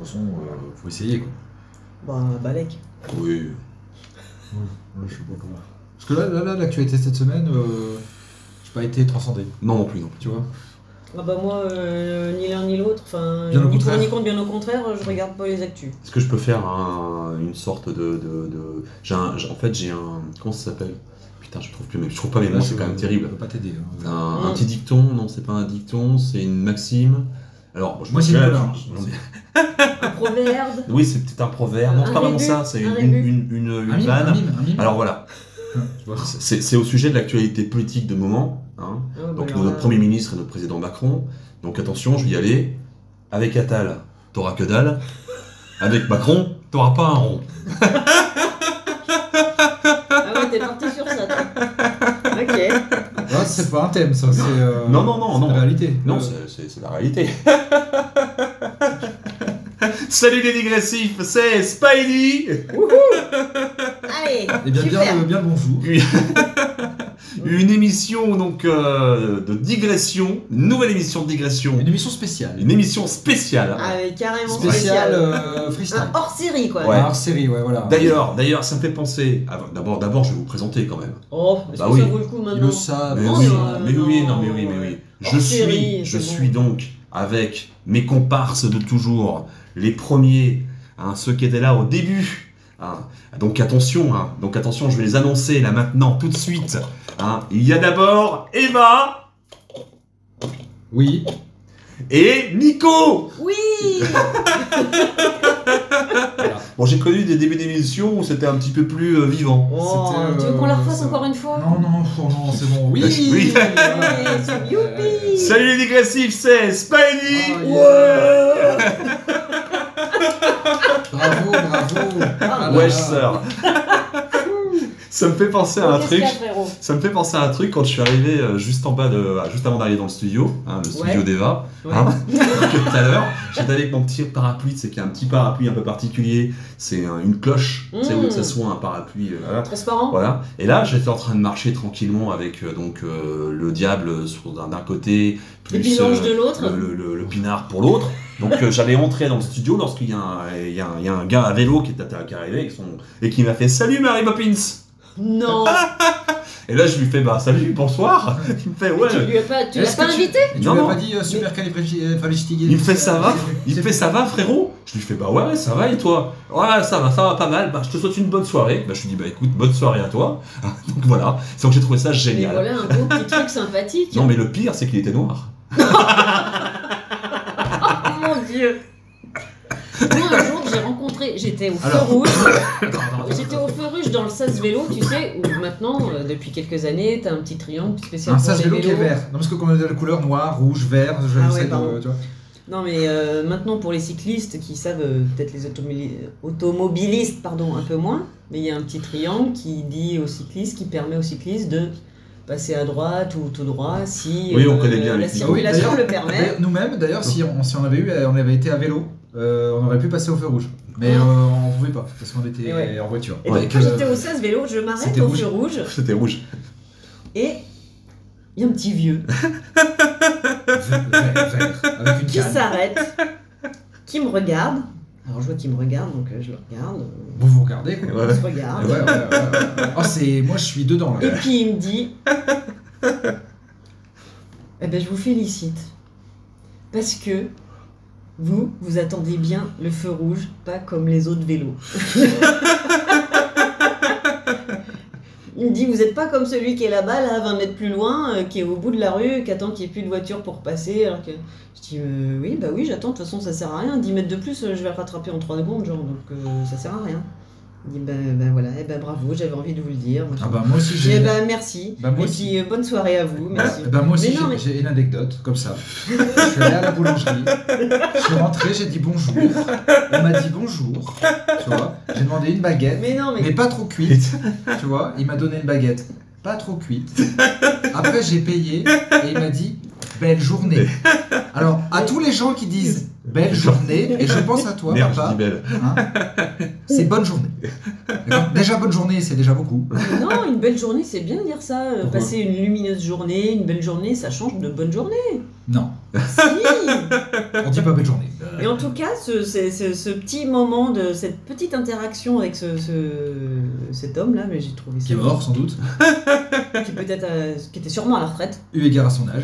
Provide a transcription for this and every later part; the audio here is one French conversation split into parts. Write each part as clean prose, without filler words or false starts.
façon, faut essayer quoi. Bah, Balek. Oui. Je sais pas comment. Parce que là l'actualité cette semaine, j'ai pas été transcendé, Non plus, non plus. tu vois. Ah bah moi, ni l'un ni l'autre, enfin, Bien au ni pour contraire. ni contre, bien au contraire, je regarde pas les actus. Est-ce que je peux faire une sorte de... En fait, j'ai un... Comment ça s'appelle? Putain, je trouve plus mes... Je trouve pas mes mots, c'est quand même terrible. Je peux pas t'aider. Hein. Un petit dicton, non, c'est pas un dicton, c'est une maxime. Alors, Moi, c'est Nicolas. Un proverbe. Oui, c'est peut-être un proverbe. Non, c'est pas vraiment ça, c'est un une Un mime, vanne. un mime. Alors voilà, Tu vois. c'est au sujet de l'actualité politique de moment. Hein. Ah, bah Donc alors notre là- Premier ministre et notre président Macron. Donc attention, je vais y aller. Avec Attal, t'auras que dalle. Avec Macron, t'auras pas un rond. Ah ouais, t'es parti sur ça, toi. Ok. Ah, c'est pas un thème, ça. C'est Non. la réalité. Non, c'est la réalité. Salut les digressifs, c'est Spidey. Allez, Et bien, super. bien le bonjour. Une émission donc de digression, une nouvelle émission de digression, Une émission spéciale. une émission spéciale. Ah, mais carrément Spéciale spécial. freestyle. Un hors série, quoi. Ouais. Hors série, ouais, voilà. D'ailleurs, ça me fait penser. D'abord, je vais vous présenter quand même. Oh, est-ce Bah que oui. ça vaut le coup Ils maintenant? le savent. Mais non, oui, non, mais non, oui, non, mais oui. ouais. Je Hors série, suis c'est bon. donc avec mes comparses de toujours, les premiers, hein, ceux qui étaient là au début. Hein. Donc attention, je vais les annoncer là maintenant, tout de suite. Hein. Il y a d'abord Eva Oui. et Nico. Oui. Bon, j'ai connu des débuts d'émission où c'était un petit peu plus vivant. Oh, C'était, tu veux qu'on la refasse ça. encore une fois? Non, c'est bon. Oui. Oui. Ouais, youpi. Salut les digressifs, c'est Spidey. Ah, Ouais. Bravo. Ah là Wesh, là. sœur. Ça me fait penser à un Qu'est-ce truc. qu'il y a, frérot? Ça me fait penser à un truc quand je suis arrivé juste en bas juste avant d'arriver dans le studio, hein, le studio Ouais. d'Eva. Ouais. Hein, tout à l'heure, j'étais avec mon petit parapluie, c'est qu'il y a un petit parapluie un peu particulier, c'est une cloche, c'est au lieu que ça soit un parapluie. Voilà. Transparent? Voilà. Et là, j'étais en train de marcher tranquillement avec le diable d'un côté, Et plus puis l'ange de l'autre? le pinard pour l'autre. Donc j'allais entrer dans le studio lorsqu'il y a un gars à vélo qui est arrivé et qui m'a fait « Salut Mary Poppins !» Non. Et là, je lui fais bah salut, bonsoir. Il me fait ouais. Tu l'as pas Est-ce que invité? Et tu Non, lui as non. pas dit supercalifragilistique. Il me fait ça va. Il me fait ça va frérot. Je lui fais bah ouais ça va et toi? Ouais ça va pas mal. Bah je te souhaite une bonne soirée. Bah je lui dis bah écoute bonne soirée à toi. Donc voilà. Donc j'ai trouvé ça Mais génial. voilà un beau petit truc sympathique. Non mais le pire c'est qu'il était noir. Oh mon dieu. Moi un jour j'ai rencontré, j'étais au feu Alors. rouge. Attends. J'étais au feu rouge dans le sas vélo, tu sais, où maintenant, depuis quelques années, t'as un petit triangle spécial Un pour sas les vélo vélos. qui est vert. Non, parce que comme on a la couleur noir, rouge, vert, je Ah sais ouais, de- pardon. tu vois. Non mais maintenant pour les cyclistes qui savent, peut-être les automobilistes, pardon, un peu moins, mais il y a un petit triangle qui dit aux cyclistes, qui permet aux cyclistes de passer à droite ou tout droit si Oui, on connaît bien la les cyclistes. circulation Oui, le permet. Nous-mêmes, d'ailleurs, si on avait été à vélo, on aurait pu passer au feu rouge. Mais on pouvait pas, parce qu'on était Et ouais. en voiture. Et Ouais, donc quand j'étais au sas vélo, je m'arrête C'était au rouge. feu rouge C'était rouge. et il y a un petit vieux Vert, avec une qui canne. s'arrête, qui me regarde. Alors je vois qu'il me regarde, donc je le regarde. Vous vous regardez, quoi. Ouais. On se Ouais, regarde. ouais. Oh, c'est... Moi, je suis dedans, Et là. puis il me dit eh ben je vous félicite. Parce que vous attendez bien le feu rouge, pas comme les autres vélos. Il me dit, vous n'êtes pas comme celui qui est là-bas, là, 20 mètres plus loin, qui est au bout de la rue, qui attend qu'il n'y ait plus de voiture pour passer. Alors que... Je dis, oui, j'attends, de toute façon, ça sert à rien. 10 mètres de plus, je vais le rattraper en 3 secondes, genre, donc ça sert à rien. Il dit, ben voilà, bravo, j'avais envie de vous le dire. Ah bah, moi aussi, Je dis, j'ai... merci. Bah, moi Et aussi. puis, bonne soirée à vous, merci. Bah, moi aussi, Mais non, mais- j'ai une anecdote, comme ça. Je suis allé à la boulangerie, je suis rentré, j'ai dit bonjour. On m'a dit bonjour, tu vois. J'ai demandé une baguette, Mais non, mais... mais pas trop cuite, tu vois. Il m'a donné une baguette, pas trop cuite. Après, j'ai payé et il m'a dit belle journée. Alors, à tous les gens qui disent belle journée, et je pense à toi, Merde, je papa, dis belle. hein, c'est bonne journée. D'accord. Déjà, bonne journée, c'est déjà beaucoup. Non, une belle journée, c'est bien de dire ça. Pourquoi Passer une lumineuse journée, une belle journée, ça change de bonne journée. Non, Si. on dit pas belle journée. Et en tout cas, ce petit moment de cette petite interaction avec cet homme-là, mais j'ai trouvé ça. Qui est mort sans doute, qui était sûrement à la retraite. eu égard à son âge.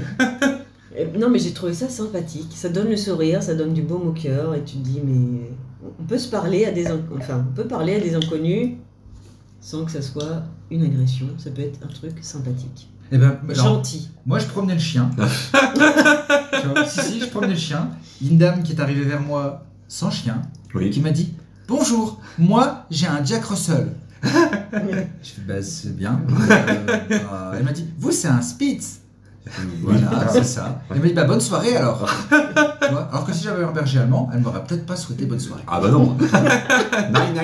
Non, mais j'ai trouvé ça sympathique. Ça donne le sourire, ça donne du baume au cœur, et tu te dis, mais on peut se parler à on peut parler à des inconnus sans que ça soit une agression. Ça peut être un truc sympathique. Eh ben, alors, Gentil. moi je promenais le chien. Tu vois, si, je promenais le chien. Une dame qui est arrivée vers moi sans chien, Oui. qui m'a dit bonjour, moi j'ai un Jack Russell. Je fais bah c'est bien. Elle m'a dit vous c'est un Spitz. Voilà, c'est ça. Elle m'a dit bah bonne soirée alors. Tu vois, alors que si j'avais un berger allemand, elle m'aurait peut-être pas souhaité bonne soirée. Ah bah non. Nine.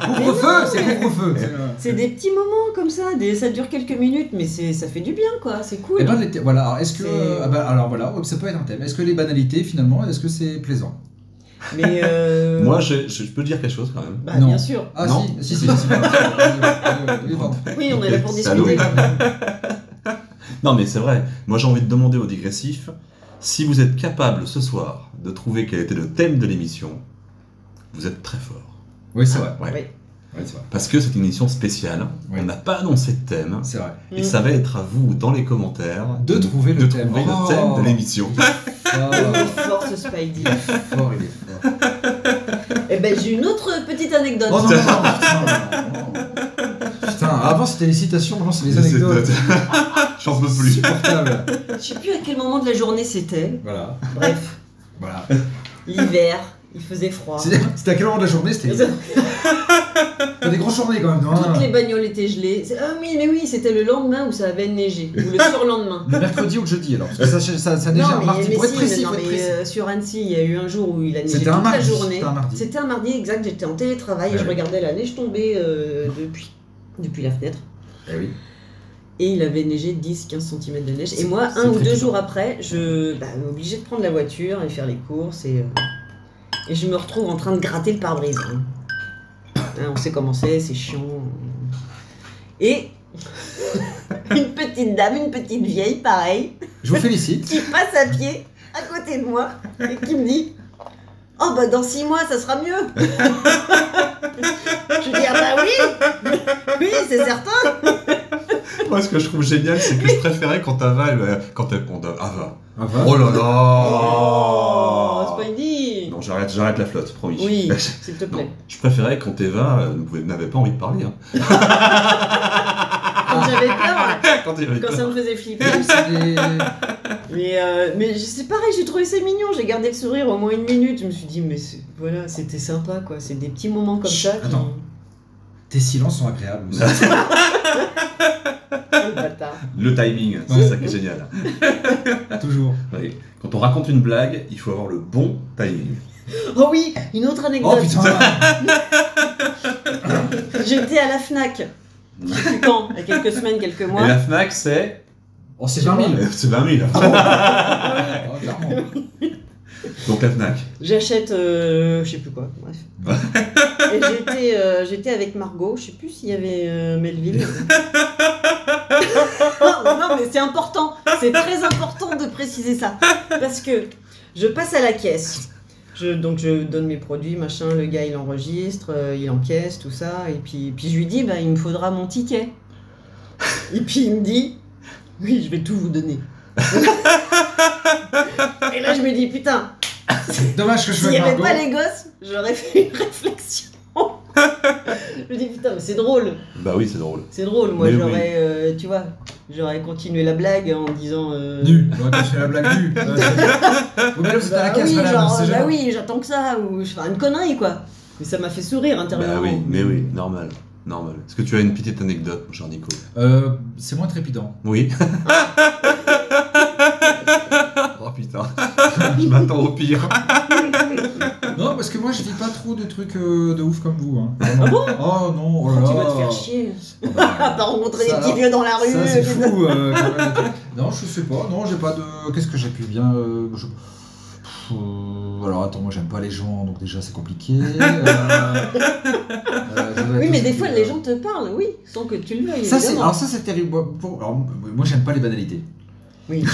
Couvre-feu, c'est couvre-feu. C'est des petits moments comme ça, ça dure quelques minutes, mais ça fait du bien, quoi. C'est cool. Et ben, voilà, alors, est-ce que. C'est- alors voilà, ça peut être un thème. Est-ce que les banalités finalement, est-ce que c'est plaisant? Mais Moi, je peux dire quelque chose quand même. bah, Non. bien sûr. Ah Non. si. Oui, on est là pour Salaud. discuter. Non, mais c'est vrai. Moi, j'ai envie de demander au digressif si vous êtes capable ce soir de trouver quel était le thème de l'émission. Vous êtes très fort. Oui, c'est vrai. Ouais. Oui. Ouais, c'est vrai. Parce que c'est une émission spéciale. Oui. On n'a pas annoncé de thème. C'est vrai. Et ça va être à vous, dans les commentaires, De trouver le thème. trouver le Oh. thème de l'émission. Il est fort, ce Spidey. Fort, il est fort. Eh ben, j'ai une autre petite anecdote. Oh non, putain. Putain, avant c'était les citations, maintenant c'est les anecdotes. J'en peux plus. Insupportable. Je sais plus à quel moment de la journée c'était. Voilà. Bref, Voilà. l'hiver, il faisait froid. C'était à quel moment de la journée? C'était. T'as des grosses journées quand même, non? Toutes les bagnoles étaient gelées. Ah oui, mais oui, c'était le lendemain où ça avait neigé. Ou le surlendemain. Le mercredi ou le jeudi alors? Parce que ça neige un mardi. Pour être précis, faut être précis. sur Annecy, il y a eu un jour où il a neigé C'était toute un mardi, la journée. c'était un mardi. C'était un mardi, exact. J'étais en télétravail et je Ouais. regardais la neige tomber depuis la fenêtre. Eh oui. Et il avait neigé 10-15 cm de neige. Et C'est- moi, c'est un ou très deux bizarre. jours après, je obligée de prendre la voiture et faire les courses. Et je me retrouve en train de gratter le pare-brise. Hein, on sait comment c'est chiant. Et une petite dame, une petite vieille, pareil, Je vous félicite. qui passe à pied à côté de moi et qui me dit oh bah dans 6 mois ça sera mieux. Je dis ah bah oui, oui c'est certain. Moi, ce que je trouve génial, c'est que je préférais quand Ava, quand elle répond Ava. Ah, va. Oh là là. Oh, Spidey. Non, j'arrête la flotte, promis. Oui, s'il te plaît. Non, je préférais quand Eva n'avait pas envie de parler. Hein. Quand j'avais peur, Quand il avait quand peur. ça me faisait flipper. C'est des- Mais c'est pareil, j'ai trouvé ça mignon, j'ai gardé le sourire au moins 1 minute. Je me suis dit, mais voilà, c'était sympa quoi. C'est des petits moments comme ça. qui- Attends. Tes silences sont agréables aussi. Quel bâtard. Le timing, c'est Ouais. ça qui est génial. Toujours. Oui. Quand on raconte une blague, il faut avoir le bon timing. Oh oui, une autre Oh anecdote. putain. J'étais à la Fnac. Je sais plus quand, il y a quelques semaines, quelques mois. Et la Fnac, c'est Oh, c'est 20 000. C'est 20 000. Oh, clairement. Donc la Fnac. J'achète, je sais plus quoi, bref. Et j'étais avec Margot, je sais plus s'il y avait Melville. Non mais c'est important, c'est très important de préciser ça. Parce que je passe à la caisse. Donc je donne mes produits, machin, le gars il enregistre, il encaisse, tout ça. Et puis je lui dis, bah, il me faudra mon ticket. Et puis il me dit, oui, je vais tout vous donner. Et là je me dis, putain, C'est dommage que je s'il sois n'y avec avait Margot. pas les gosses, j'aurais fait une réflexion. Je me dis, putain, mais c'est drôle. Bah oui, c'est drôle. C'est drôle, moi Mais j'aurais, tu vois, j'aurais continué la blague en disant... Nu. J'aurais continué la blague nue. Oui, mais là, vous êtes à la Bah caisse, oui, madame. genre, c'est bah gênant. oui, j'attends que ça, ou je fais une connerie quoi. Mais ça m'a fait sourire Bah intérieurement. oui, mais oui, normal. Normal. Est-ce que tu as une petite anecdote, mon cher Nico? C'est moins trépidant. Oui. Oh putain. Je m'attends au pire. Non, parce que moi je vis pas trop de trucs de ouf comme vous. Hein. Ah bon? Oh non, oh là Tu là. vas te faire chier. Ah bah, T'as rencontré des ça, petits alors, vieux dans la rue. ça c'est tout ça. fou. Quand même. Non, je sais pas. Non, j'ai pas de. Qu'est-ce que j'ai pu bien. Alors attends, moi j'aime pas les gens, donc déjà c'est compliqué. Oui, mais des fois les gens te parlent, oui, sans que tu le veuilles. Ça c'est, évidemment. alors ça c'est terrible. Alors, moi j'aime pas les banalités. Oui. Non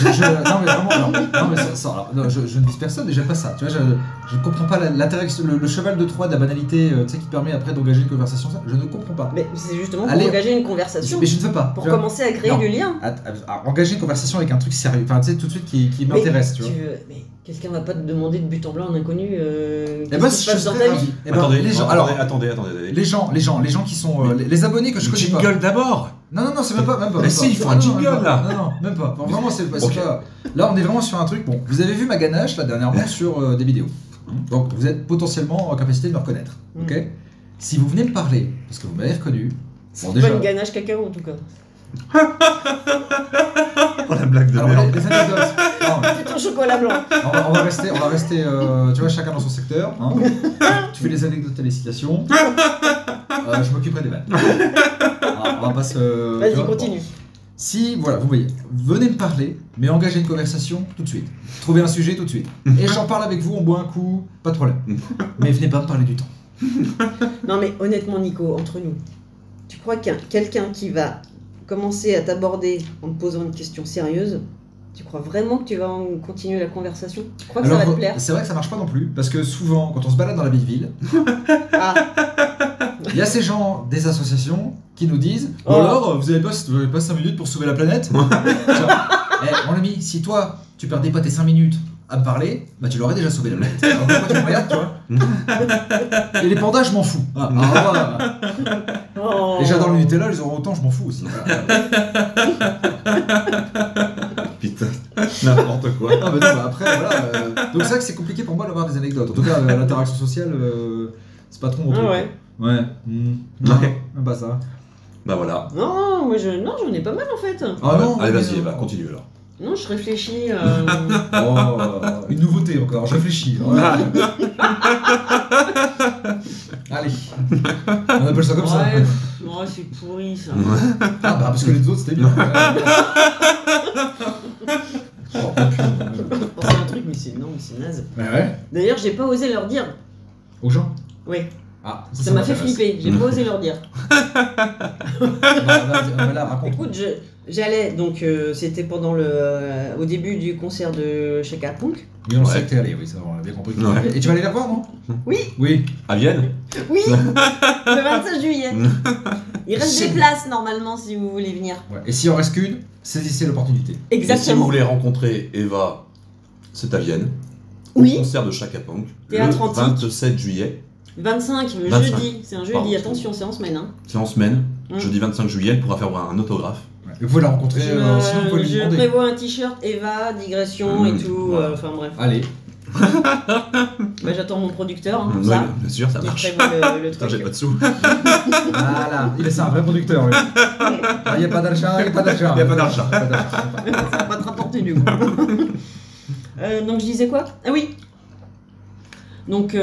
mais vraiment, non, mais alors, non, je ne vise personne et j'aime pas ça. Tu vois, je ne comprends pas l'intérêt, le cheval de Troie de la banalité, tu sais, qui permet après d'engager une conversation. Ça, je ne comprends pas. Mais c'est justement pour Allez, engager une conversation. Mais je ne veux pas. Pour tu vois. commencer à créer Non. du lien. Engager une conversation avec un truc sérieux, enfin tu sais, tout de suite qui m'intéresse, tu vois. Mais quelqu'un va pas te demander de but en blanc un inconnu. Eh ben, qu'est-ce qui se je passe dans serais ta vie. ravi. Eh ben, Attendez, les gens, attendez, alors, attendez. les gens qui sont les abonnés que je connais pas. Jingle d'abord. Non, c'est même pas. Mais si, il faut un jingle, là. Non, même pas. Bon, vraiment, c'est Ok. pas. Là, on est vraiment sur un truc. Bon, vous avez vu ma ganache là dernièrement sur des vidéos. Donc, vous êtes potentiellement en capacité de me reconnaître. Ok. Si vous venez me parler, parce que vous m'avez reconnu. C'est Bon, pas déjà. une ganache cacao en tout cas. Oh la blague de Alors, merde. les anecdotes. Non, Plutôt chocolat blanc. on va rester, tu vois, chacun dans son secteur. Hein. Tu fais les anecdotes et les citations. Je m'occuperai des vannes. On va pas se. tu Vas-y, vois, continue. bon. Si, voilà, vous voyez, venez me parler, mais engagez une conversation tout de suite. Trouvez un sujet tout de suite. Et j'en parle avec vous, on boit un coup, pas de problème. Mais venez pas me parler du temps. Non mais honnêtement Nico, entre nous, tu crois qu'un quelqu'un qui va commencer à t'aborder en te posant une question sérieuse, tu crois vraiment que tu vas continuer la conversation? Tu crois que ça va te plaire? C'est vrai que ça marche pas non plus, parce que souvent, quand on se balade dans la belle ville, Ah, il y a ces gens des associations qui nous disent Oh. alors, vous avez pas 5 minutes pour sauver la planète? Genre, mon ami, si toi, tu perdais pas tes 5 minutes à me parler, bah tu l'aurais déjà sauvé la planète. Alors pourquoi tu me regardes, tu vois? Et les pandas, je m'en fous. oh. Et j'adore le Nutella, les orang-outans, je m'en fous aussi. Voilà. Putain, n'importe quoi. Ah bah non, bah après, voilà. Donc c'est vrai que c'est compliqué pour moi d'avoir des anecdotes. En tout cas, l'interaction sociale, c'est pas trop mon Ah truc. ouais. Ouais. Non, Ouais. bah ça. Bah voilà. Non, moi j'en ai pas mal en fait. Ah non, Allez, mais vas-y, non. bah, continue alors. Non, je réfléchis. Oh, une nouveauté encore, je réfléchis. Ouais. Allez. On appelle ça comme ça. Ouais, oh, c'est pourri ça. Ah bah parce que les autres c'était bien. Oh, C'est un truc, mais c'est naze. bah ouais. D'ailleurs, j'ai pas osé leur dire. Aux gens. Oui, Ah, ça m'a fait m'intéresse. flipper. J'ai pas osé leur dire. Bah, là, raconte. Écoute, j'allais, donc c'était pendant au début du concert de Chaka Punk. Oui, on Ouais. sait que t'es allé, oui, ça on a bien compris. que Ouais. t'es allé. Et tu vas aller la voir, non? Oui. Oui. À Vienne. Oui, le 25 juillet. Il reste C'est- des places normalement si vous voulez venir. Ouais. Et s'il en reste qu'une, saisissez l'opportunité. Et si vous Exactement. voulez rencontrer Eva, c'est à Vienne. Oui. Au concert de Chaka Punk. Théâtre Le antique. 27 juillet. 25, le 25. jeudi. C'est un jeudi, Pardon. attention, c'est en semaine. Hein. C'est en semaine. Mm. Jeudi 25 juillet, elle pourra faire un autographe. Ouais. Et vous pouvez la rencontrer, sinon vous pouvez lui je demander. prévois un t-shirt Eva, digression et tout. Voilà. Enfin bref. Allez. Bah, j'attends mon producteur hein, pour Ouais, ça. bien sûr, ça Qui marche. prévoit le Putain, j'ai truc. pas de sous. Voilà. C'est un vrai producteur, lui. Il n'y a pas d'argent, il n'y a pas d'argent. Il y a pas d'argent. Pas d'argent. Ça va pas te rapporter du coup. Donc je disais quoi? Ah oui. Donc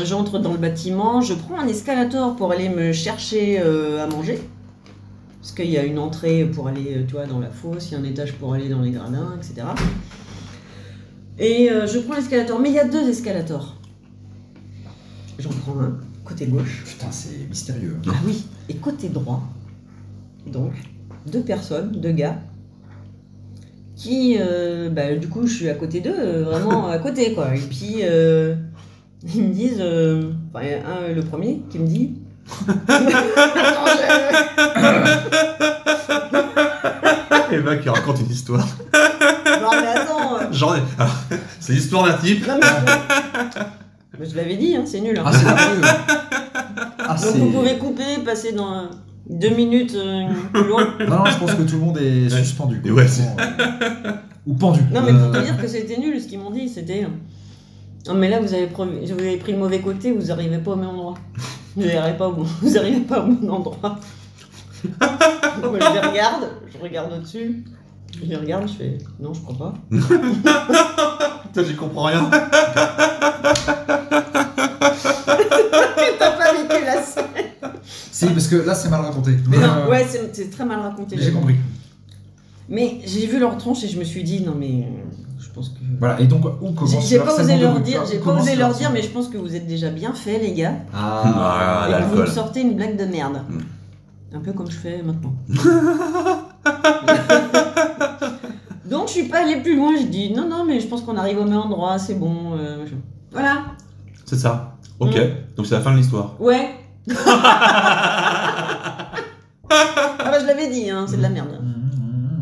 j'entre dans le bâtiment, je prends un escalator pour aller me chercher à manger. Parce qu'il y a une entrée pour aller tu vois, dans la fosse, il y a un étage pour aller dans les gradins, etc. Et je prends l'escalator, mais il y a 2 escalators. J'en prends un, côté gauche. Putain, c'est mystérieux. Ah oui, et côté droit, donc, 2 personnes, 2 gars, qui, bah, du coup, je suis à côté d'eux, vraiment à côté, quoi. Et puis, ils me disent, enfin, il y a le premier qui me dit... Eva qui raconte une histoire. Non mais attends Genre, alors, c'est l'histoire d'un type. non, mais je l'avais dit, hein, c'est nul. Hein. Ah, c'est merveilleux. Ah, Donc c'est. vous pouvez couper, passer dans 2 minutes plus loin. Non, je pense que tout le monde est suspendu. quoi. Et ouais, c'est- Ou pendu. Non mais pour te dire que c'était nul, ce qu'ils m'ont dit, c'était... Non mais là vous avez pris le mauvais côté, vous arrivez pas au même endroit. Vous arrivez pas au bon endroit. Donc, je les regarde, je regarde au-dessus, je les regarde, je fais... Non, je crois pas. Putain, j'y comprends rien. T'as pas vécu la scène. Si, parce que là, c'est mal raconté. Mais, Non, ouais, c'est très mal raconté. mais j'ai compris. Mais j'ai vu leur tronche et je me suis dit, non mais... Je pense que... Voilà, et donc, où commence J'ai le pas harcèlement osé de leur rue dire, j'ai Où pas commence osé le leur dire, harcèlement mais je pense que vous êtes déjà bien faits, les gars. Ah, Et que vous me l'alcool. sortez une blague de merde. Un peu comme je fais maintenant. suis pas allée plus loin. Je dis non, mais je pense qu'on arrive au même endroit, c'est bon. Voilà. C'est ça. Ok. Donc c'est la fin de l'histoire. Ouais. Ah bah je l'avais dit, hein, c'est de la merde.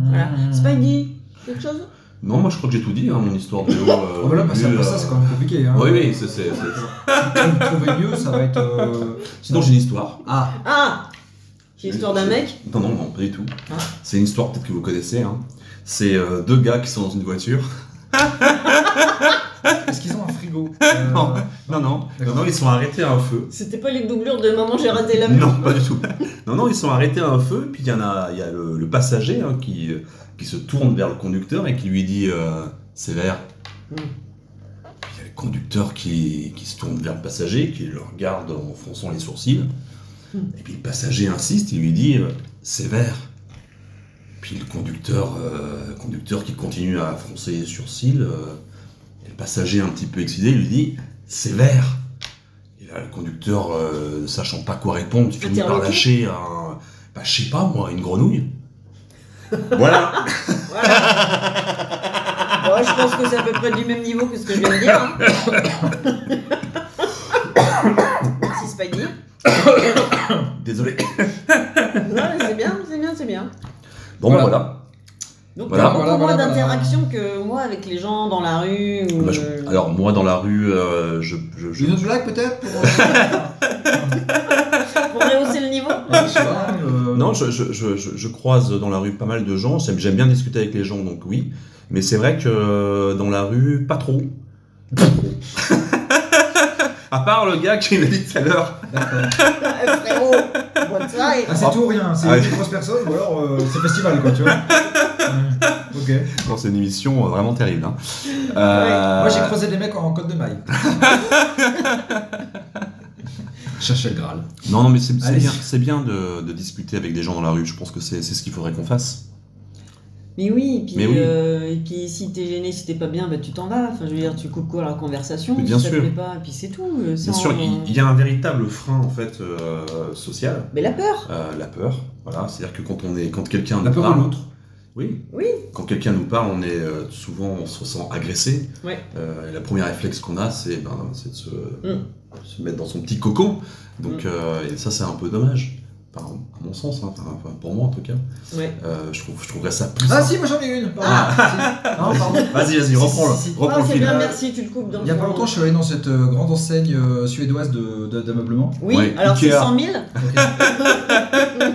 Voilà. Spidey, quelque chose? Non, moi je crois que j'ai tout dit, hein, mon histoire de l'eau. Oh bah là, passer après ça, c'est quand même compliqué. Hein. Oui, c'est. Si vous trouvez mieux, ça va être. Sinon, j'ai une histoire. Ah, c'est l'histoire d'un mec? Non, pas du tout. Ah. C'est une histoire peut-être que vous connaissez. Hein. C'est deux gars qui sont dans une voiture. Est-ce qu'ils ont un frigo? Non, ils sont arrêtés à un feu. C'était pas les doublures de Maman j'ai raté l'avion? Non, pas du tout. Non, ils sont arrêtés à un feu, puis il y a le passager hein, qui se tourne vers le conducteur et qui lui dit sévère. Puis il y a le conducteur qui se tourne vers le passager, qui le regarde en fronçant les sourcils. Et puis le passager insiste, il lui dit sévère. Puis le conducteur qui continue à froncer les sourcils, et le passager un petit peu excité, lui dit sévère. Et là le conducteur, ne sachant pas quoi répondre, finit par lâcher je sais pas moi, une grenouille. Voilà. Ouais, je pense que c'est à peu près du même niveau que ce que je viens de dire. Merci Spidey. Désolé. Ouais, c'est bien. Bon, voilà. Donc, Voilà. t'as beaucoup moins d'interaction que moi avec les gens dans la rue. Ou... Alors, moi, dans la rue, Une autre blague peut-être pour rehausser le niveau. Non, je croise dans la rue pas mal de gens. J'aime bien discuter avec les gens, donc oui. Mais c'est vrai que dans la rue, pas trop. À part le gars qui m'a dit tout à l'heure. Frérot, bonne soirée. C'est tout ou rien, c'est une grosse personne ou alors c'est festival quoi, tu vois. Ok. Bon, c'est une émission vraiment terrible. Hein. Moi j'ai croisé des mecs en Côte de Maille. Chercher le Graal. Non, mais c'est bien de discuter avec des gens dans la rue. Je pense que c'est ce qu'il faudrait qu'on fasse. Mais oui, et puis si t'es gêné, si t'es pas bien, bah, tu t'en vas. Enfin, je veux dire, tu coupes quoi à la conversation, bien si sûr. ça te plaît pas, et puis c'est tout. Bien sûr, il y a un véritable frein en fait social. Mais la peur. La peur, voilà. C'est-à-dire que quand quelqu'un la nous peur parle, de l'autre. Oui. Quand quelqu'un nous parle, on est souvent, on se sent agressé. Ouais. Et la première réflexe qu'on a, c'est de se mettre dans son petit cocon. Donc, et ça, c'est un peu dommage. Enfin, à mon sens, hein, enfin, pour moi en tout cas. Ouais. Je trouverais ça plus. Ah si, moi j'en ai une. Pardon. Non, pardon. Vas-y, reprends-le. Reprends le c'est fil. bien, merci, tu le coupes dans Il y a pas longtemps, je suis allé dans cette grande enseigne suédoise d'ameublement. Oui, Ouais, alors c'est Ikea. 100 000. Ok.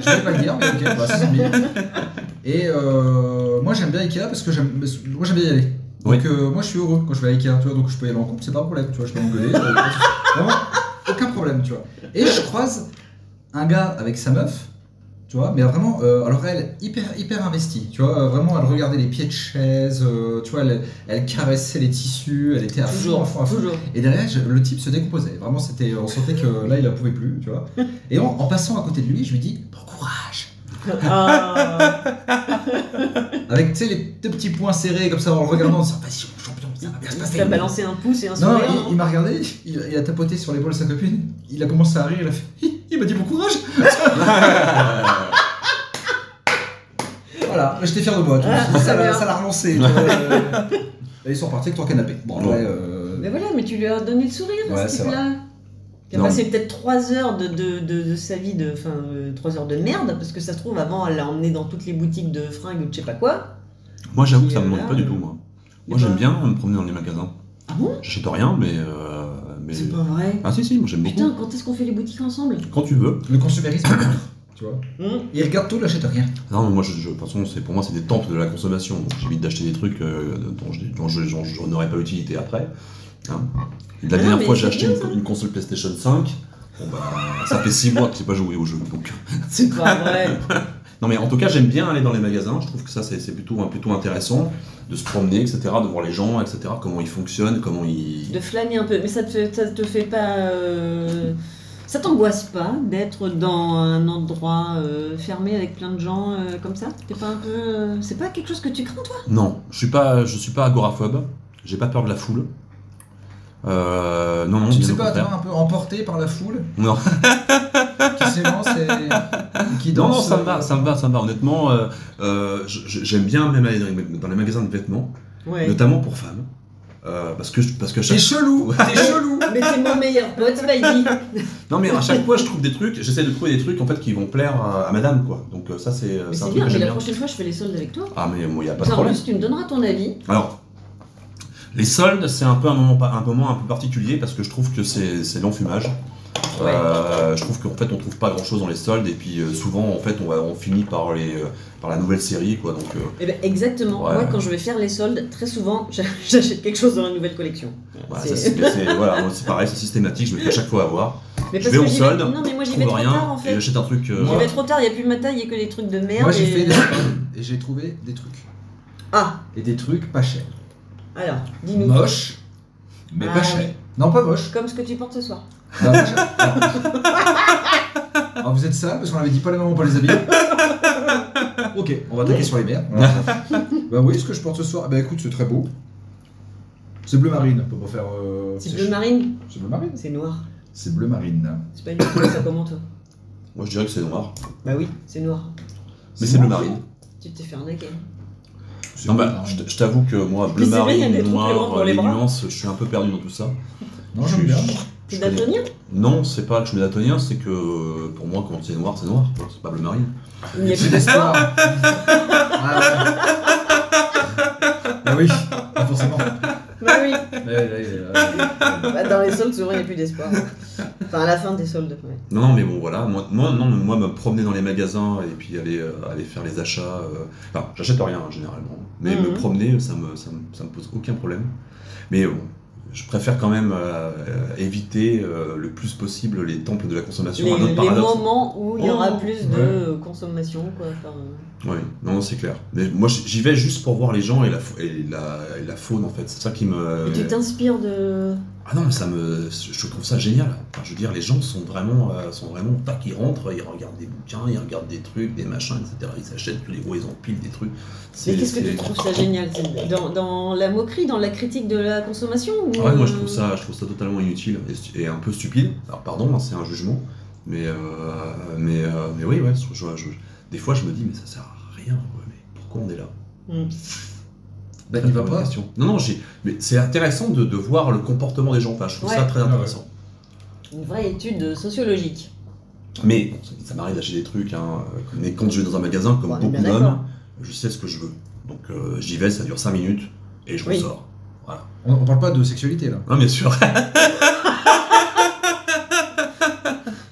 Je vais pas le dire, mais ok, bah, c'est 100 000. Et moi j'aime bien Ikea parce que j'aime bien y aller. Donc moi je suis heureux quand je vais à Ikea, tu vois, donc je peux y aller en couple, c'est pas un problème, tu vois, je peux m'engueuler. Vraiment, aucun problème, tu vois. Et je croise un gars avec sa meuf, tu vois, mais vraiment, alors elle, hyper investie, tu vois, vraiment, elle regardait les pieds de chaise, tu vois, elle caressait les tissus, elle était à fond. Toujours. Et derrière, le type se décomposait, vraiment, on sentait que là, il en pouvait plus, tu vois. Et en passant à côté de lui, je lui dis, bon courage. Avec, tu sais, les deux petits poings serrés, comme ça, en le regardant, en disant, vas-y, mon champion, ça va bien se passer. Il a balancé un pouce et un Non, sourire. il m'a regardé, il a tapoté sur l'épaule de sa copine, il a commencé à rire, il a fait, il m'a dit bon courage. Voilà, j'étais fier de moi, tu vois. Ça l'a relancé. Et ils sont partis avec 3 canapés. Bon, après. Mais voilà, mais tu lui as donné le sourire à ce type-là. Il a passé peut-être 3 heures de sa vie, 3 heures de merde, parce que ça se trouve, avant, elle l'a emmené dans toutes les boutiques de fringues ou de je sais pas quoi. Moi, j'avoue que ça me manque pas du tout, moi. Moi, j'aime bien me promener dans les magasins. Ah bon? J'achète rien, mais. C'est pas vrai. Ah, si, moi j'aime beaucoup. Putain, quand est-ce qu'on fait les boutiques ensemble? Quand tu veux. Le consumérisme, tu vois. Il regarde tout, il n'achète rien. Non, mais moi, de toute façon, pour moi, c'est des temples de la consommation. Donc, j'évite d'acheter des trucs dont je n'aurais pas l'utilité après. Hein. La dernière fois, j'ai acheté une console PlayStation 5. Bon, bah, ça fait 6 mois que j'ai pas joué au jeu. Donc... C'est pas vrai. Non, mais en tout cas, j'aime bien aller dans les magasins. Je trouve que ça, c'est plutôt intéressant de se promener, etc., de voir les gens, etc., comment ils fonctionnent, comment ils. De flâner un peu. Mais ça te fait pas. Ça t'angoisse pas d'être dans un endroit fermé avec plein de gens comme ça? T'es pas un peu. C'est pas quelque chose que tu crains, toi? Non, je suis pas agoraphobe. J'ai pas peur de la foule. Non, tu ne sais pas, t'es un peu emporté par la foule Non. qui s'élance et qui Non, danse. ça me va. Honnêtement, j'aime bien même aller dans les magasins de vêtements, Ouais. notamment pour femmes. Parce que T'es chaque... chelou, t'es chelou. Mais t'es mon meilleur pote, Spidey. Non, mais à chaque fois, je trouve des trucs, j'essaie de trouver des trucs en fait qui vont plaire à madame, quoi. Donc, ça, c'est Mais un c'est truc bien, que mais j'aime la bien. prochaine fois, je fais les soldes avec toi. Ah, mais moi, il n'y a pas de Ça, en problème. plus, tu me donneras ton avis. Alors, les soldes, c'est un peu un moment un peu particulier parce que je trouve que c'est l'enfumage. Ouais. Je trouve qu'en fait on trouve pas grand chose dans les soldes et puis souvent en fait on finit par la nouvelle série quoi donc Eh ben, exactement. Ouais. Moi, quand je vais faire les soldes, très souvent, j'achète quelque chose dans la nouvelle collection. voilà, C'est- voilà, moi, c'est pareil, c'est systématique, je me fais à chaque fois avoir. Mais Je parce vais que en j'y solde, Non, mais moi, j'y je vais trouve trop rien tard, en et fait. j'achète un truc. J'y Voilà. vais trop tard, il n'y a plus ma taille, il n'y a que des trucs de merde. Moi j'ai et- fait des soldes et j'ai trouvé des trucs. Ah, Et des trucs pas chers. alors, dis-nous. Moche, mais Ah, pas cher. oui. Non, pas moche. Comme ce que tu portes ce soir. Non, pas cher. Alors vous êtes sale parce qu'on avait dit pas les moments pour les habiller. Ok, on va attaquer sur les mères. Bah oui, ce que je porte ce soir, bah écoute, c'est très beau. C'est bleu marine, on peut pas faire. C'est bleu marine. C'est bleu marine. C'est noir. C'est bleu marine. C'est pas une chose, ça comment toi? Moi je dirais que c'est noir, Bah oui, c'est noir. mais c'est bleu marine. Tu t'es fait arnaquer. Non bah je t'avoue que moi bleu Mais c'est vrai, il y a marine, des trucs plus grands noir, pour les les bras. nuances, je suis un peu perdu dans tout ça. Non, j'aime bien. T'es Je connais- daltonien? Non, c'est pas que je suis daltonien, c'est que pour moi quand c'est noir, quoi. C'est pas bleu marine. Il n'y a C'est plus d'espoir. d'espoir. Ah ouais. Bah oui, pas forcément. Bah oui. Ouais. Bah, dans les soldes, souvent, il n'y a plus d'espoir. Enfin, à la fin des soldes, ouais. Non, mais bon, voilà. Moi, me promener dans les magasins et puis aller faire les achats. Enfin, j'achète rien généralement. Mais me promener, ça me pose aucun problème. Mais bon, je préfère quand même éviter le plus possible les temples de la consommation. Un autre Les paradoxe. moments où il y aura Oh, plus de consommation, quoi. Enfin, Oui, non, c'est clair. Mais moi, j'y vais juste pour voir les gens et la faune en fait. C'est ça qui me. et tu t'inspires de. Ah non, mais je trouve ça génial. Enfin, je veux dire, les gens sont vraiment, tac, ils rentrent, ils regardent des bouquins, ils regardent des trucs, des machins, etc. Ils s'achètent tous les gros, ils empilent des trucs. Mais qu'est-ce que tu trouves ça génial? C'est dans la moquerie, dans la critique de la consommation ou... Ouais, moi je trouve ça totalement inutile et un peu stupide. Alors pardon, hein, c'est un jugement, mais oui, ouais, des fois je me dis mais ça sert à rien. Ouais, mais pourquoi on est là? Bah n'y va pas. Question. Non, mais c'est intéressant de voir le comportement des gens. Enfin, je trouve ça Ouais. très intéressant. Une vraie étude sociologique. Mais bon, ça m'arrive d'acheter des trucs, hein, mais quand je vais dans un magasin, comme Bon, on est beaucoup bien d'hommes, d'accord. je sais ce que je veux. Donc j'y vais, ça dure 5 minutes et je Oui. ressors. Voilà. On parle pas de sexualité là. Non, bien sûr.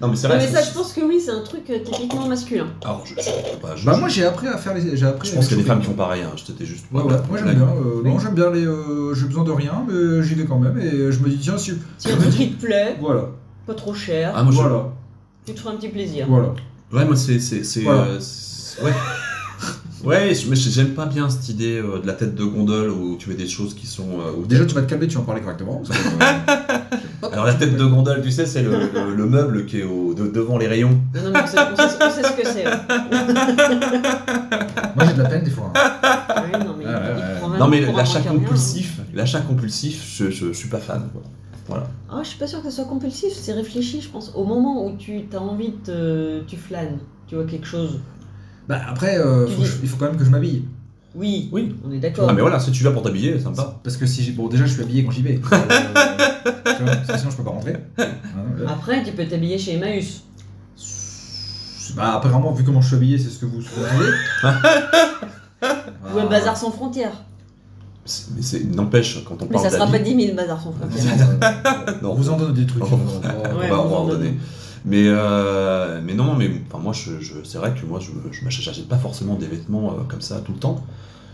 Non, mais c'est Non, vrai. mais ça, je pense que oui, c'est un truc typiquement masculin. Alors, Bah moi j'ai appris à faire les. J'ai appris je à pense qu'il y a des chauffer. femmes qui font pareil. Hein. C'était juste. Ouais, ouais, moi j'aime bien. Non, j'aime bien les. J'ai besoin de rien, mais j'y vais quand même et je me dis tiens si. Si un truc qui te plaît, Voilà. pas trop cher, Ah, moi, Voilà. tu te feras un petit plaisir. Voilà. Ouais, moi c'est. Voilà. Ouais. Ouais, mais j'aime pas bien cette idée de la tête de gondole où tu fais des choses qui sont. Où Déjà tu vas te calmer, tu vas en parler correctement. Parce que, Alors la tête de gondole, tu sais, c'est le meuble qui est devant les rayons. Non, mais on sait ce que c'est. Ouais. Moi j'ai de la peine des fois. Ah oui, non, mais Ouais, ouais, il ouais. prend Non vraiment mais pour un l'achat manqueur, compulsif, je suis pas fan. Quoi. Voilà. Ah, je suis pas sûre que ce soit compulsif, c'est réfléchi, je pense. Au moment où tu as envie tu flânes, tu vois quelque chose. Bah après, il faut quand même que je m'habille. Oui, Oui. on est d'accord. Ah mais voilà, si tu vas pour t'habiller, sympa. Parce que si j'ai. Bon, déjà je suis habillé quand j'y vais. Tu vois, parce que sinon je peux pas rentrer. Après, tu peux t'habiller chez Emmaüs. Bah apparemment, vu comment je suis habillé, c'est ce que vous souhaitez. Ou un bazar sans frontières. Mais n'empêche, quand on Mais parle ça sera pas d'habits, 10 000 bazars sans frontières. non, On vous en donne des trucs. Oh. Ouais, on va vous en en donnez. donner. Mais non, mais enfin, moi, c'est vrai que moi, je m'achète pas forcément des vêtements comme ça tout le temps.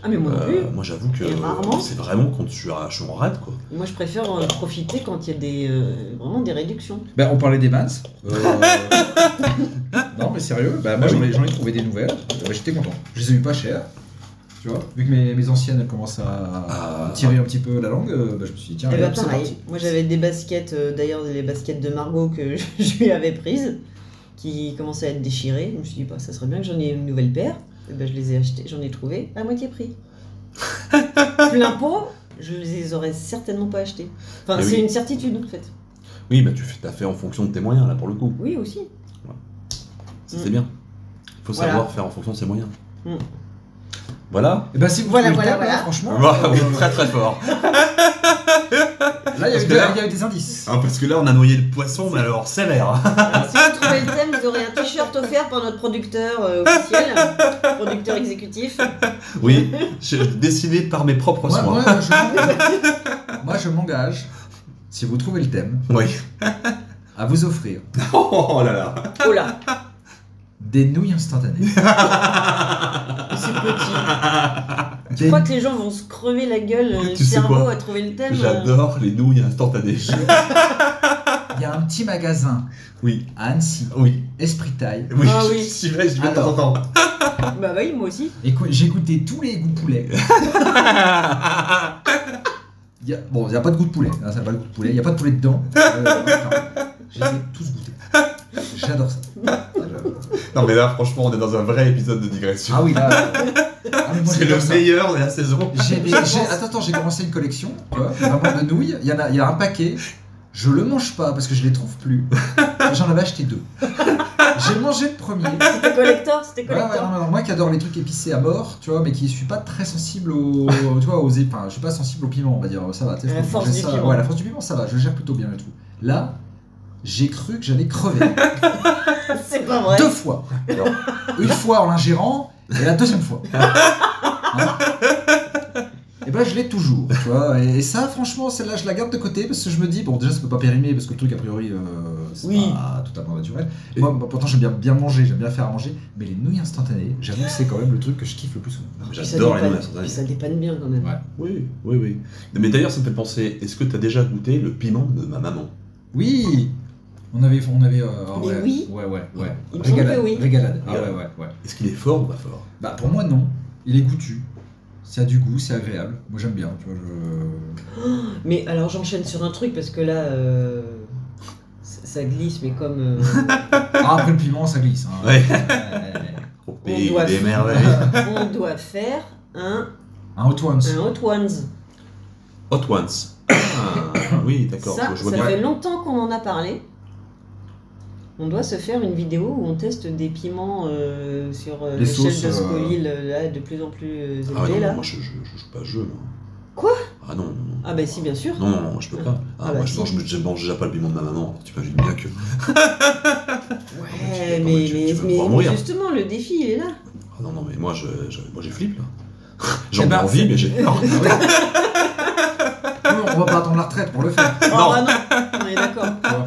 Ah, mais moi non plus. Moi, j'avoue que Et rarement. c'est vraiment quand je suis en rade, quoi. Moi, je préfère profiter quand il y a vraiment des réductions. Bah on parlait des Vans. Non mais sérieux, bah moi j'en ai trouvé des nouvelles. Bah, j'étais content. Je les ai eu pas cher. Tu vois, vu que mes anciennes elles commencent à tirer un petit peu la langue, bah, je me suis dit tiens, Et allez, bah hop, c'est pareil, parti. moi j'avais des baskets, d'ailleurs les baskets de Margot que je lui avais prises, qui commençaient à être déchirées. Je me suis dit, bah, ça serait bien que j'en ai une nouvelle paire. Et bah, je les ai achetées, j'en ai trouvé à moitié prix. Plein pot, je les aurais certainement pas achetées. Enfin, Mais c'est oui. une certitude en fait. Oui, bah t'as fait en fonction de tes moyens, là, pour le coup. Oui, aussi. Ça, c'est bien. faut Voilà. savoir faire en fonction de ses moyens. Mm. Voilà. Et ben si vous Voilà, trouvez le voilà, thème, voilà. franchement, Wow, très très fort. là il y, Parce que là- a eu des indices. Hein, parce que là, on a noyé le poisson, mais alors sévère. Alors, si vous trouvez le thème, vous aurez un t-shirt offert par notre producteur officiel, producteur exécutif. Oui, dessiné par mes propres Moi, soins. moi, je m'engage, si vous trouvez le thème, Oui. à vous offrir Oh là là. Oh là, des nouilles instantanées. c'est petit. Je Des- crois que les gens vont se crever la gueule, le Tu sais cerveau quoi à trouver le thème. J'adore les nouilles instantanées. Il y a un petit magasin Oui. à Annecy, Oui. Esprit Taille. Oui, Ah oui. j'y vais de temps en temps. Bah oui, moi aussi. Écoute, j'ai goûté tous les goûts de poulet. Bon, il n'y a pas de goût de poulet. Hein, ça n'a pas de goût de poulet. Il n'y a pas de poulet dedans. Je les ai tous goûtés. J'adore ça. Non mais là, franchement, on est dans un vrai épisode de digression. Ah oui, là. Mais moi, C'est le j'adore ça. meilleur de la saison. Attends, j'ai commencé une collection, tu vois, vraiment de nouilles. Il y a un paquet. Je le mange pas parce que je les trouve plus. J'en avais acheté 2. J'ai mangé le premier. C'était collector, c'était Ouais, collector. non, moi qui adore les trucs épicés à mort, tu vois, mais qui suis pas très sensible tu vois, enfin, je suis pas sensible au piment, on va dire, ça va. Tu sais, je La peux force manger du ça. piment. Ouais, la force du piment, ça va, je gère plutôt bien le tout. Là, j'ai cru que j'allais crever. C'est pas vrai. 2 fois. Une fois en l'ingérant, et la deuxième fois. Hein. Et ben je l'ai toujours, tu vois, et ça franchement celle-là je la garde de côté parce que je me dis, bon déjà ça peut pas périmer parce que le truc a priori c'est Oui. pas totalement naturel. Moi pourtant j'aime bien manger, j'aime bien faire à manger, mais les nouilles instantanées, j'avoue que c'est quand même le truc que je kiffe le plus souvent. Non, mais Puis ça j'adore les dépanne- nouilles instantanées. puis ça dépanne bien quand même. Ouais. Oui, oui, oui. Mais d'ailleurs, ça me fait penser, est-ce que tu as déjà goûté le piment de ma maman? Oui, on avait Mais ouais, oui. ouais. Il me semble que oui. Régalade. Ah ouais. Est-ce qu'il est fort ou pas fort? Bah pour moi non, il est goûtu. Ça a du goût, c'est agréable. Moi j'aime bien, tu vois. Mais alors j'enchaîne sur un truc parce que là, ça glisse, mais comme. Ah, après le piment ça glisse. Hein. Ouais. Au On pays doit des faire- merveilles. On doit faire un Un hot ones. Hot Ones. Hot Ones. Ah, oui, d'accord, Ça, je vois ça bien. fait longtemps qu'on en a parlé. On doit se faire une vidéo où on teste des piments sur Les l'échelle sauces, de Scoville, là, de plus en plus Ah ouais, élevée. non, Là. moi je joue pas au jeu. Là. Quoi? Ah non, non, non. Ah bah si, bien sûr. Non, je peux pas. Ah moi bah je si. mange déjà pas le piment de ma maman. Tu imagines bien que. Ouais, tu vas mais pouvoir mourir. justement, le défi, il est là. Ah non, mais moi j'ai flip là. J'en Eh ai ben, envie, mais j'ai peur. Non, on va pas attendre la retraite pour le faire. Oh, Non. bah non, on est d'accord. Tu vois.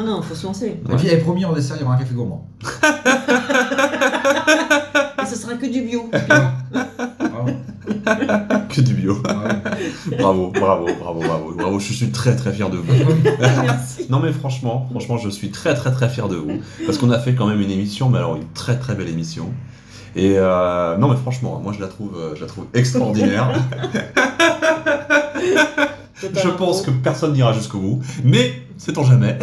Non, faut se lancer. Et puis, elle promis en dessert, il y aura un café gourmand. Et ce sera que du bio. Vraiment. Que du bio. Ah ouais. Bravo, je suis très très fier de vous. Merci. Non mais franchement, je suis très très très fier de vous. Parce qu'on a fait quand même une émission, mais alors une très très belle émission. Et non mais franchement, moi je la trouve extraordinaire. Je pense que personne n'ira jusqu'au bout, mais sait-on jamais.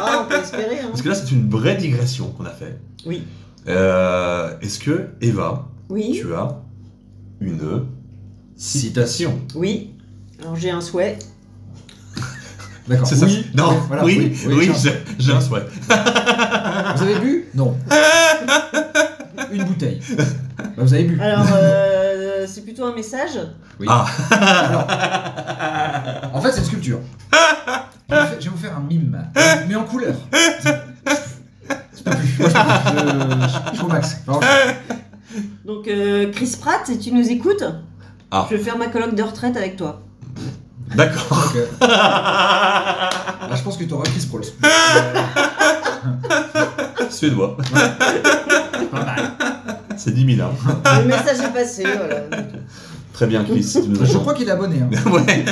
Ah, on peut espérer. Hein. Parce que là c'est une vraie digression qu'on a fait. Oui. Est-ce que Eva, Oui. tu as une citation? Oui. Alors j'ai un souhait. D'accord. C'est ça? Oui. Non, Voilà, oui, j'ai un- j'ai un souhait. Vous avez bu? Non. Une bouteille. Bah, vous avez bu. Alors, c'est plutôt un message. Oui. Ah. Alors, en fait, c'est une sculpture. Je vais vous faire un mime, mais en couleur. Je peux plus. Moi, je suis au max. Alors, Donc, Chris Pratt, si tu nous écoutes, Ah. je vais faire ma colloque de retraite avec toi. D'accord. ok. Là, je pense que tu auras Chris Prols. Suédois. Pas mal. C'est 10 000 hein. Le message est passé, voilà. Très bien Chris, tu nous as Je crois qu'il est abonné. Hein. Ouais.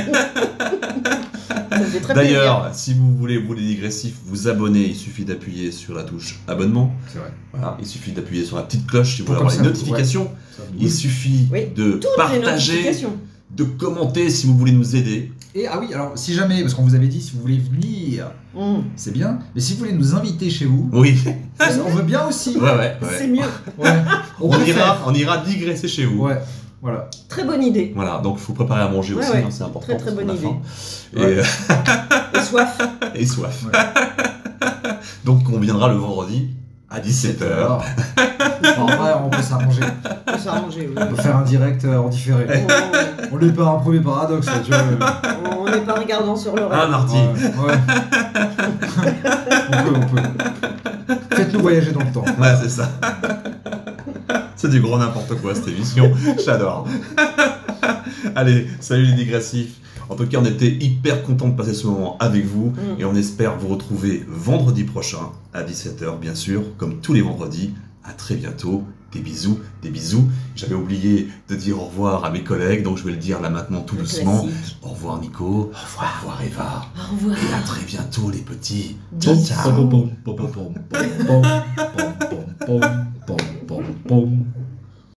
Ça me fait très plaisir. D'ailleurs, si vous voulez les digressifs, vous abonner, il suffit d'appuyer sur la touche abonnement. C'est vrai. Voilà, il suffit d'appuyer sur la petite cloche si vous Pour voulez avoir comme les ça, notifications. Il suffit Oui, de Toutes les partager, notifications. de commenter si vous voulez nous aider. Et ah oui, alors si jamais, parce qu'on vous avait dit, si vous voulez venir, c'est bien. Mais si vous voulez nous inviter chez vous, Oui. on veut bien aussi. Ouais. C'est mieux. Ouais. On ira digresser chez vous. Ouais. Voilà. Très bonne idée. Voilà, donc il faut préparer à manger aussi, Ouais. hein, c'est important. Très, très parce qu'on bonne a idée. faim. Ouais. Et soif. Et soif. Ouais. Donc on viendra le vendredi à 17h. En vrai, on peut s'arranger. On peut s'arranger, oui. On peut faire un direct en différé. On n'est pas un premier paradoxe, tu vois. On n'est pas regardant sur le Un mardi. Ouais. On peut. Faites-nous voyager dans le temps. Ouais, c'est ça. C'est du gros n'importe quoi cette émission. J'adore. Allez, salut les digressifs. En tout cas, on était hyper contents de passer ce moment avec vous et on espère vous retrouver vendredi prochain à 17h, bien sûr, comme tous les vendredis. À très bientôt. Des bisous, des bisous. J'avais oublié de dire au revoir à mes collègues, donc je vais le dire là maintenant tout doucement. Classique. Au revoir Nico. Au revoir Eva. Au revoir. Et à très bientôt les petits. Ciao, Ciao. Pom, pom, pom, pom, pom, pom, pom, pom, pom, pom, pom.